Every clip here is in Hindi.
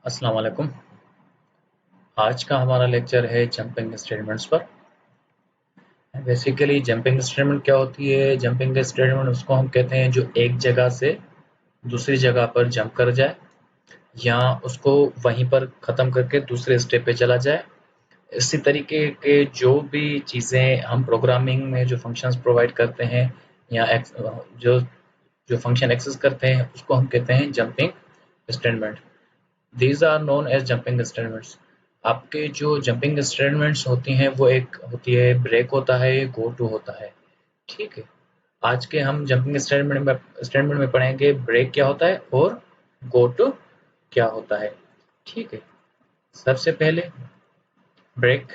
अस्सलाम वालेकुम। आज का हमारा लेक्चर है जंपिंग स्टेटमेंट्स पर। बेसिकली जंपिंग स्टेटमेंट क्या होती है? जंपिंग स्टेटमेंट उसको हम कहते हैं जो एक जगह से दूसरी जगह पर जंप कर जाए या उसको वहीं पर ख़त्म करके दूसरे स्टेप पे चला जाए। इसी तरीके के जो भी चीज़ें हम प्रोग्रामिंग में जो फंक्शंस प्रोवाइड करते हैं या जो जो फंक्शन एक्सेस करते हैं उसको हम कहते हैं jumping statement. These are known as jumping statements. आपके जो जंपिंग स्टेटमेंट्स होती हैं वो एक होती है ब्रेक होता है, गो टू होता है। ठीक है, आज के हम जंपिंग स्टेटमेंट में पढ़ेंगे ब्रेक क्या होता है और गो टू क्या होता है। ठीक है, सबसे पहले break.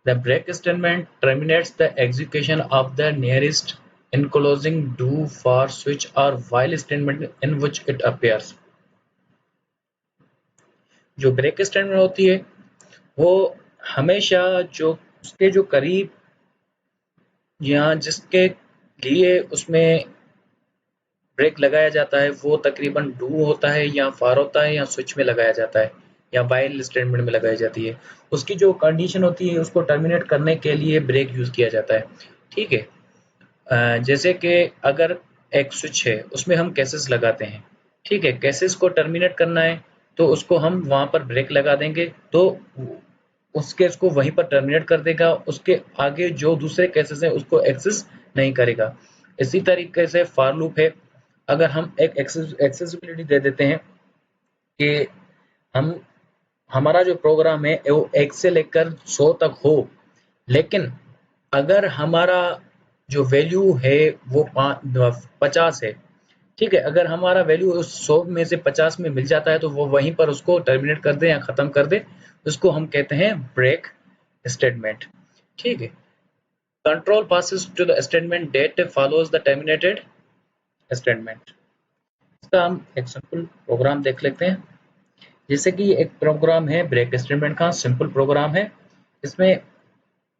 The break statement terminates the execution of the nearest enclosing do for switch or while statement in which it appears। जो ब्रेक स्टेटमेंट होती है वो हमेशा जो उसके जो करीब या जिसके लिए उसमें ब्रेक लगाया जाता है वो तकरीबन डू होता है या फार होता है या स्विच में लगाया जाता है या वाइल स्टेटमेंट में लगाई जाती है। उसकी जो कंडीशन होती है उसको टर्मिनेट करने के लिए ब्रेक यूज किया जाता है। ठीक है, जैसे कि अगर एक स्विच है उसमें हम कैसेस लगाते हैं। ठीक है, कैसेस को टर्मिनेट करना है तो उसको हम वहां पर ब्रेक लगा देंगे तो उस केस को वहीं पर टर्मिनेट कर देगा, उसके आगे जो दूसरे केसेस हैं उसको एक्सेस नहीं करेगा। इसी तरीके से फॉर लूप है। अगर हम एक एक्सेसिबिलिटी दे देते हैं कि हम हमारा जो प्रोग्राम है वो 1 से लेकर 100 तक हो, लेकिन अगर हमारा जो वैल्यू है वो 50 है। ठीक है, अगर हमारा वैल्यू उस 100 में से 50 में मिल जाता है तो वो वहीं पर उसको टर्मिनेट कर दे या खत्म कर दे, उसको हम कहते हैं ब्रेक स्टेटमेंट। ठीक है, control passes to the statement that follows the terminated statement। इसका हम एक सिंपल प्रोग्राम देख लेते हैं। जैसे कि एक प्रोग्राम है ब्रेक स्टेटमेंट का, सिंपल प्रोग्राम है। इसमें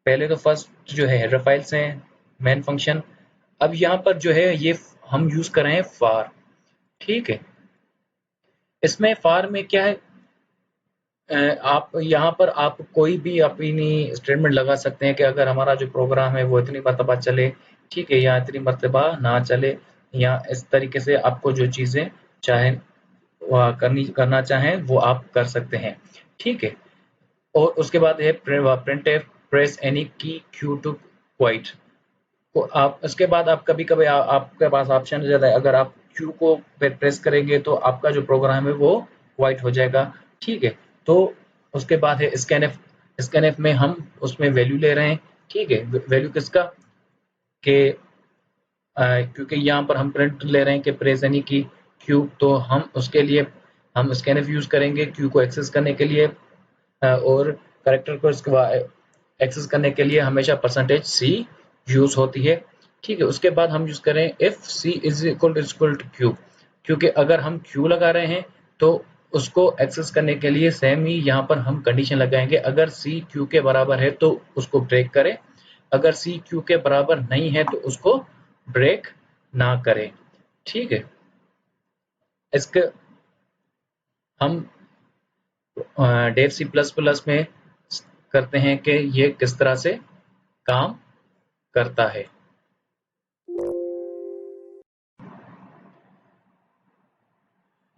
पहले तो फर्स्ट जो है हेडर फाइल्स हैं, मेन फंक्शन। अब यहाँ पर जो है ये हम यूज कर रहे हैं फॉर। ठीक है, इसमें फॉर में क्या है, आप यहाँ पर आप कोई भी अपनी स्टेटमेंट लगा सकते हैं कि अगर हमारा जो प्रोग्राम है वो इतनी मरतबा चले, ठीक है, या इतनी मरतबा ना चले, या इस तरीके से आपको जो चीज़ें चाहे करना चाहें वो आप कर सकते हैं। ठीक है, और उसके बाद है printf प्रेस एनी की क्यू टू क्वाइट। तो आप उसके बाद आप कभी-कभी आपके पास ऑप्शन ज़्यादा है, अगर आप क्यू को प्रेस करेंगे तो आपका जो प्रोग्राम है वो वाइट हो जाएगा। ठीक है, तो उसके बाद है स्कैनफ। स्कैनफ में हम उसमें वैल्यू ले रहे हैं। ठीक है, वैल्यू किसका कि क्योंकि यहाँ पर हम प्रिंट ले रहे हैं कि प्रेस एनी की क्यू, तो हम उसके लिए हम स्कैनफ यूज करेंगे क्यू को एक्सेस करने के लिए, और करेक्टर को एक्सेस करने के लिए हमेशा %c यूज होती है। ठीक है, उसके बाद हम यूज करें if c is equal to q, क्योंकि अगर हम q लगा रहे हैं तो उसको एक्सेस करने के लिए सेम ही यहाँ पर हम कंडीशन लगाएंगे, अगर c q के बराबर है तो उसको ब्रेक करें, अगर c q के बराबर नहीं है तो उसको ब्रेक ना करें। ठीक है, इसके हम डेव सी प्लस प्लस में करते हैं कि ये किस तरह से काम करता है।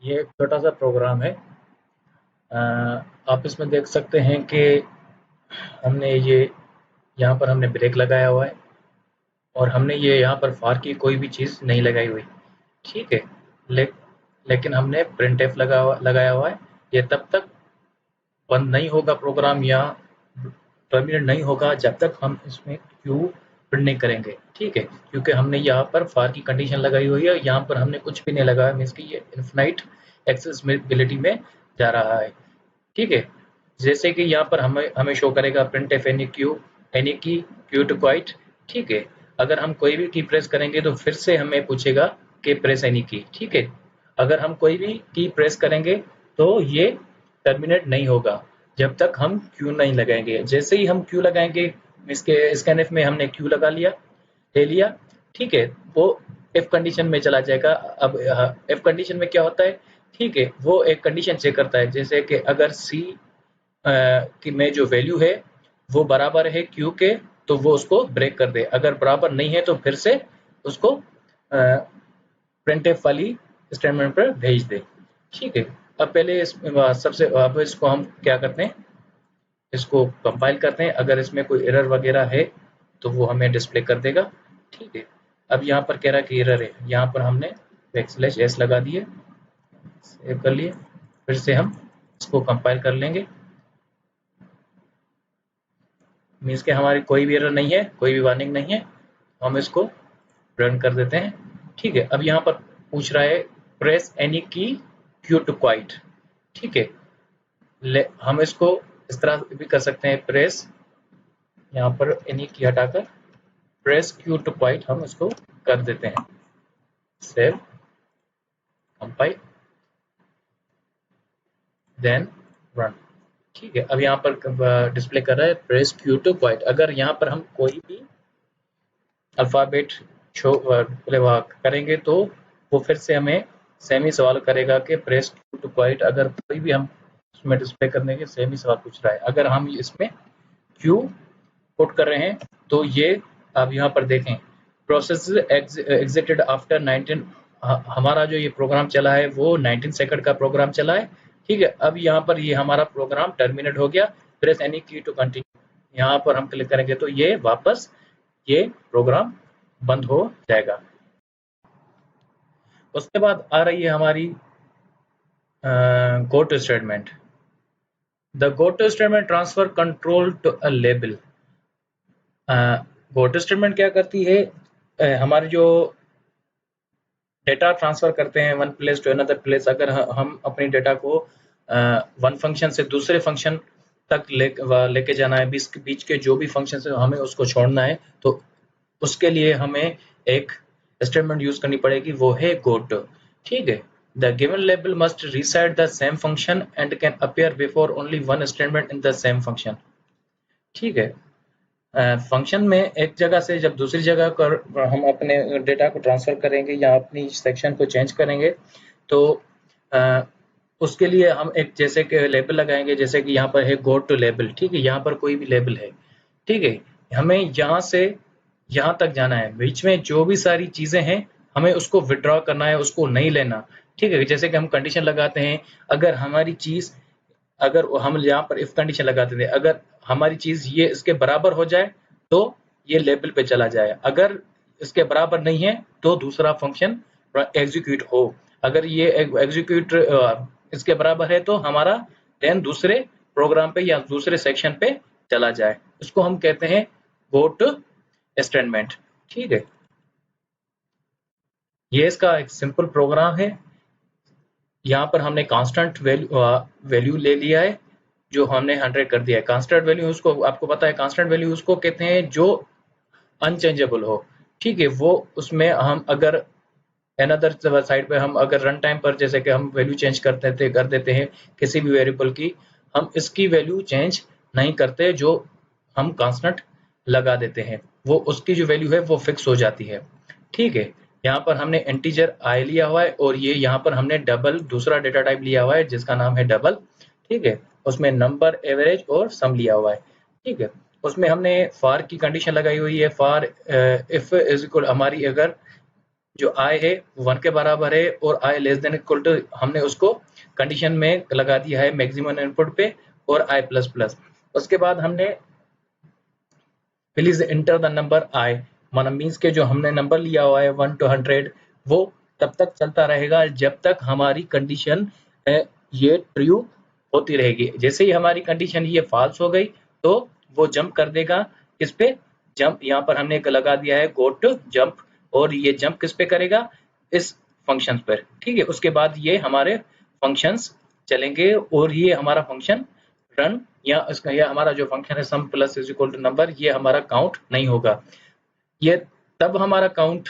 ये एक छोटा सा प्रोग्राम है। आप इसमें देख सकते हैं कि हमने ये यहाँ पर हमने ब्रेक लगाया हुआ है और हमने ये यहाँ पर फार की कोई भी चीज़ नहीं लगाई हुई। ठीक है, ले, लेकिन हमने प्रिंटफ लगाया हुआ है। ये तब तक बंद नहीं होगा प्रोग्राम या टर्मिनेट नहीं होगा जब तक हम इसमें क्यू प्रिंट नहीं करेंगे। ठीक है, क्योंकि हमने यहाँ पर फार की कंडीशन लगाई हुई है, यहाँ पर हमने कुछ भी नहीं लगाया, मीन्स कि ये इन्फिनाइट एक्सेसिबिलिटी में जा रहा है। ठीक है, जैसे कि यहाँ पर हमें हमें शो करेगा प्रिंट एफ एनी की क्यू टू क्वाइट। ठीक है, अगर हम कोई भी की प्रेस करेंगे तो फिर से हमें पूछेगा कि प्रेस एनी की। ठीक है, अगर हम कोई भी की प्रेस करेंगे तो ये टर्मिनेट नहीं होगा जब तक हम क्यू नहीं लगाएंगे। जैसे ही हम क्यू लगाएंगे, इसके स्कैनफ में हमने क्यू लगा लिया, ले लिया। ठीक है, वो इफ कंडीशन में चला जाएगा। अब इफ कंडीशन में क्या होता है ठीक है, वो एक कंडीशन चेक करता है, जैसे कि अगर सी की में जो वैल्यू है वो बराबर है क्यू के, तो वो उसको ब्रेक कर दे, अगर बराबर नहीं है तो फिर से उसको प्रिंटफ वाली स्टेटमेंट पर भेज दे। ठीक है, अब पहले सबसे अब इसको हम क्या करते हैं, इसको कंपाइल करते हैं, अगर इसमें कोई एरर वगैरह है तो वो हमें डिस्प्ले कर देगा। ठीक है, अब यहाँ पर कह रहा है कि एरर है, यहाँ पर हमने \s लगा दिए, सेव कर लिए, फिर से हम इसको कंपाइल कर लेंगे, मीन्स के हमारी कोई भी एरर नहीं है, कोई भी वार्निंग नहीं है, हम इसको रन कर देते हैं। ठीक है, अब यहाँ पर पूछ रहा है प्रेस एनी की क्यू टू क्वाइट। ठीक है, हम इसको इस तरह भी कर सकते हैं, प्रेस, यहाँ पर एनी की हटाकर प्रेस क्यू टू क्वाइट हम इसको कर देते हैं, सेव, कंपाइल, देन रन। ठीक है, अब यहाँ पर डिस्प्ले कर रहा है प्रेस क्यू टू क्वाइट। अगर यहाँ पर हम कोई भी अल्फ़ाबेट करेंगे तो वो फिर से हमें सेम ही सवाल करेगा कि प्रेस क्यू टू क्वाइट, अगर कोई भी हम उसमें डिस्प्ले करने के सेम ही सवाल पूछ रहा है। अगर हम इसमें क्यू पुट कर रहे हैं तो ये आप यहाँ पर देखें, प्रोसेस एग्जिटेड आफ्टर 19, हमारा जो ये प्रोग्राम चला है वो 19 सेकंड का प्रोग्राम चला है। ठीक है, अब यहाँ पर ये हमारा प्रोग्राम टर्मिनेट हो गया, प्रेस एनी की टू कंटिन्यू, यहाँ पर हम क्लिक करेंगे तो ये वापस ये प्रोग्राम बंद हो जाएगा। उसके बाद आ रही है हमारी go to statement. The go to statement transfer control to a label. Go to statement क्या करती है, हमारे जो डेटा ट्रांसफर करते हैं one place to another place, अगर हम अपनी डेटा को वन फंक्शन से दूसरे फंक्शन तक लेके जाना है, बीच के जो भी फंक्शन है हमें उसको छोड़ना है, तो उसके लिए हमें एक स्टेटमेंट यूज करनी पड़ेगी, वो है गोटो। ठीक है, the given label must reset the same function and can appear before only one statement in the same function. ठीक है, फंक्शन में एक जगह से जब दूसरी जगह पर हम अपने डेटा को ट्रांसफर करेंगे या अपनी सेक्शन को चेंज करेंगे, तो उसके लिए हम एक जैसे कि लेबल लगाएंगे, जैसे कि यहाँ पर है गो टू लेबल। ठीक है, यहाँ पर कोई भी लेबल है, ठीक है, हमें यहाँ से यहाँ तक जाना है, बीच में जो भी सारी चीजें हैं हमें उसको विड्रॉ करना है, उसको नहीं लेना। ठीक है, जैसे कि हम कंडीशन लगाते हैं, अगर हमारी चीज, अगर हम यहाँ पर इफ कंडीशन लगाते थे, अगर हमारी चीज ये इसके बराबर हो जाए तो ये लेबल पे चला जाए, अगर इसके बराबर नहीं है तो दूसरा फंक्शन एग्जीक्यूट हो, अगर ये एग्जीक्यूट इसके बराबर है तो हमारा देन दूसरे प्रोग्राम पे या दूसरे सेक्शन पे चला जाए, इसको हम कहते हैं गो टू स्टेटमेंट। ठीक है, ये इसका एक सिंपल प्रोग्राम है। यहाँ पर हमने कांस्टेंट वैल्यू ले लिया है, जो हमने 100 कर दिया है। कांस्टेंट वैल्यू उसको आपको पता है, कांस्टेंट वैल्यू उसको कहते हैं जो अनचेंजेबल हो। ठीक है, वो उसमें हम अगर अनदर साइड पे हम अगर रन टाइम पर जैसे कि हम वैल्यू चेंज कर देते हैं किसी भी वेरिएबल की, हम इसकी वैल्यू चेंज नहीं करते, जो हम कांस्टेंट लगा देते हैं वो उसकी जो वैल्यू है वो फिक्स हो जाती है। ठीक है, यहाँ पर हमने इंटीजर आई लिया हुआ है और ये यहाँ पर हमने डबल दूसरा डेटा टाइप लिया हुआ है जिसका नाम है डबल। ठीक है, उसमें नंबर, एवरेज और सम लिया हुआ है। ठीक है, उसमें हमने फार की कंडीशन लगाई हुई है, फार इफ इज इक्वल, हमारी अगर जो आई है वन के बराबर है और आई लेस देन इक्वल टू, हमने उसको कंडीशन में लगा दिया है मैक्सिमम इनपुट पे और आई प्लस प्लस। उसके बाद हमने प्लीज एंटर द नंबर आई, माना मीन्स के जो हमने नंबर लिया हुआ है 1 to 100, वो तब तक चलता रहेगा जब तक हमारी कंडीशन ये ट्रू होती रहेगी। जैसे ही हमारी कंडीशन ये फॉल्स हो गई तो वो जंप कर देगा किस पे, जंप यहाँ पर हमने लगा दिया है गो टू जंप, और ये जंप किस पे करेगा, इस फंक्शन पर। ठीक है, उसके बाद ये हमारे फंक्शंस चलेंगे और ये हमारा फंक्शन रन, या इसका यह हमारा जो फंक्शन है sum plus is equal to number, ये हमारा काउंट नहीं होगा। ये तब हमारा काउंट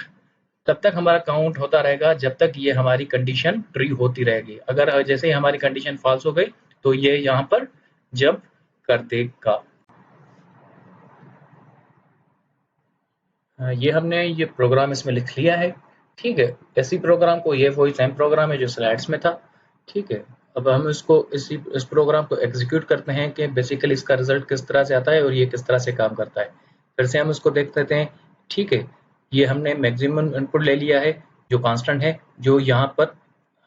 तब तक हमारा काउंट होता रहेगा जब तक ये हमारी कंडीशन ट्रू होती रहेगी। अगर जैसे ही हमारी कंडीशन फॉल्स हो गई तो ये यहाँ पर जंप कर देगा। ये हमने ये प्रोग्राम इसमें लिख लिया है। ठीक है, इसी प्रोग्राम को, ये वही सेम प्रोग्राम है जो स्लाइड्स में था, ठीक है। अब हम इस प्रोग्राम को एग्जीक्यूट करते हैं कि बेसिकली इसका रिजल्ट किस तरह से आता है और ये किस तरह से काम करता है। फिर से हम इसको देख लेते हैं। ठीक है, ये हमने मैक्सिमम इनपुट ले लिया है जो कांस्टेंट है, जो यहाँ पर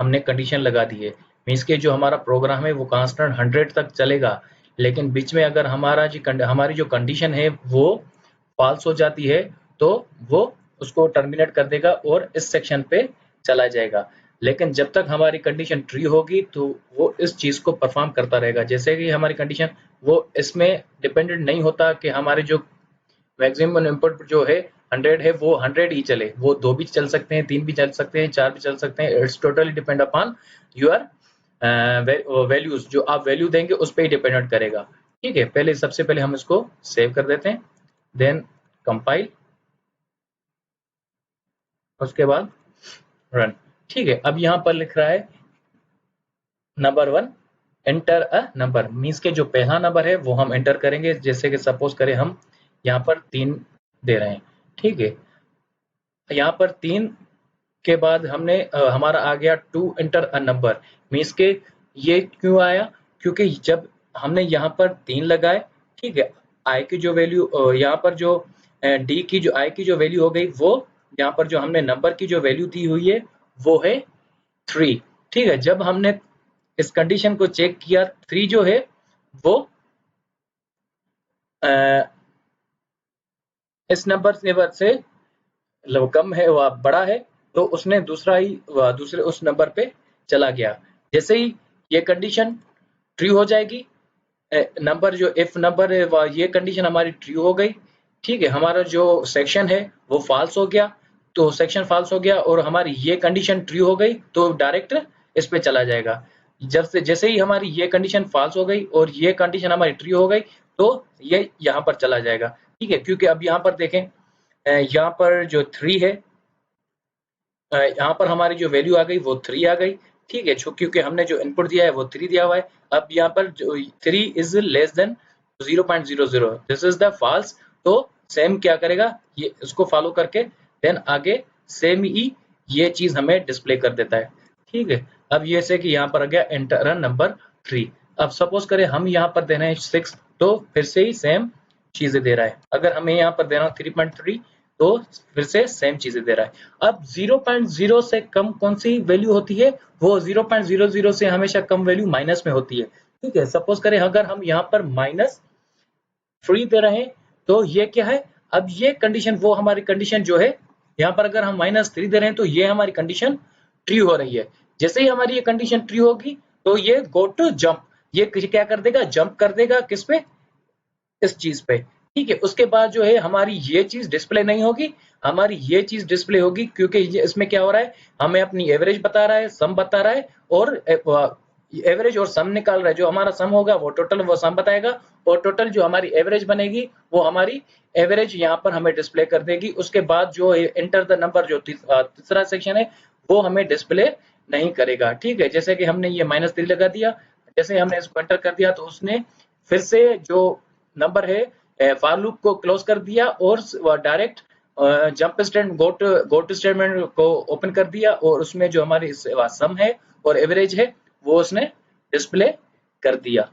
हमने कंडीशन लगा दी है। मीन्स के जो हमारा प्रोग्राम है वो कांस्टेंट 100 तक चलेगा, लेकिन बीच में अगर हमारी जो कंडीशन है वो फॉल्स हो जाती है तो वो उसको टर्मिनेट कर देगा और इस सेक्शन पे चला जाएगा। लेकिन जब तक हमारी कंडीशन ट्री होगी तो वो इस चीज को परफॉर्म करता रहेगा। जैसे कि हमारी कंडीशन वो इसमें डिपेंडेंट नहीं होता कि हमारे जो मैक्सिमम इनपुट जो है 100 है वो 100 ही चले, वो 2 भी चल सकते हैं, 3 भी चल सकते हैं, 4 भी चल सकते हैं। It's totally depend upon your values, जो आप वैल्यू देंगे उस पर ही डिपेंडेंट करेगा। ठीक है, सबसे पहले हम इसको सेव कर देते हैं, देन कंपाइल, उसके बाद रन। ठीक है, अब यहाँ पर लिख रहा है number 1 enter a number, means के जो पहला नंबर है वो हम एंटर करेंगे। जैसे कि सपोज करें हम यहाँ पर 3 दे रहे हैं। ठीक है, यहाँ पर 3 के बाद हमारा आ गया to enter a number, means के ये क्यों आया, क्योंकि जब हमने यहाँ पर 3 लगाए, ठीक है, आई की जो वैल्यू यहाँ पर जो डी की जो आई की जो वैल्यू हो गई, वो यहाँ पर जो हमने नंबर की जो वैल्यू दी हुई है वो है 3। ठीक है, जब हमने इस कंडीशन को चेक किया, 3 जो है वो इस नंबर से मतलब कम है व बड़ा है, तो उसने दूसरे उस नंबर पे चला गया। जैसे ही ये कंडीशन ट्रू हो जाएगी, नंबर जो इफ नंबर है ये कंडीशन हमारी ट्रू हो गई। ठीक है, हमारा जो सेक्शन है वो फॉल्स हो गया, तो सेक्शन फॉल्स हो गया और हमारी ये कंडीशन ट्रू हो गई तो डायरेक्ट इस पे चला जाएगा। जैसे ही हमारी ये कंडीशन फॉल्स हो गई और ये कंडीशन हमारी ट्रू हो गई तो ये यहाँ पर चला जाएगा। ठीक है, क्योंकि अब यहाँ पर देखें, यहाँ पर जो 3 है, यहाँ पर हमारी जो वैल्यू आ गई वो 3 आ गई। ठीक है, क्योंकि हमने जो इनपुट दिया है वो 3 दिया हुआ है। अब यहाँ पर जो 3 is less than 0.00, this is the false. तो सेम क्या करेगा, ये इसको फॉलो करके देन आगे सेम ही ये चीज हमें डिस्प्ले कर देता है। ठीक है, अब ये से कि यहाँ पर आ गया एंटर नंबर 3। अब सपोज करें हम यहाँ पर देना है 6, तो फिर से ही सेम चीजें दे रहा है। अगर हमें यहाँ पर देना 3.3 तो फिर से सेम चीजें दे रहा है। अब 0.0 से कम कौन सी वैल्यू होती है, वो 0.00 से हमेशा कम वैल्यू माइनस में होती है। ठीक है, सपोज करें अगर हम यहाँ पर -3 दे रहे हैं तो ये क्या है, अब ये कंडीशन वो हमारी कंडीशन जो है, यहाँ पर अगर हम -3 दे रहे हैं तो ये हमारी कंडीशन ट्रू हो रही है। जैसे ही हमारी ये कंडीशन ट्रू होगी तो ये गो टू जंप, ये क्या कर देगा, जंप कर देगा किस पे, इस चीज पे। ठीक है, उसके बाद जो है हमारी ये चीज डिस्प्ले नहीं होगी, हमारी ये चीज डिस्प्ले होगी, क्योंकि इसमें क्या हो रहा है, हमें अपनी एवरेज बता रहा है, सम बता रहा है, और एवरेज और सम निकाल रहा है। जो हमारा सम होगा वो टोटल वो सम बताएगा, और टोटल जो हमारी एवरेज बनेगी वो हमारी एवरेज यहाँ पर हमें डिस्प्ले कर देगी। उसके बाद जो एंटर द नंबर जो तीसरा सेक्शन है वो हमें डिस्प्ले नहीं करेगा। ठीक है, जैसे कि हमने ये -3 लगा दिया, जैसे हमने इसको एंटर कर दिया तो उसने फिर से जो नंबर है फॉर लूप को क्लोज कर दिया और direct jump statement go to statement को ओपन कर दिया, और उसमें जो हमारी सम है और एवरेज है वो उसने डिस्प्ले कर दिया।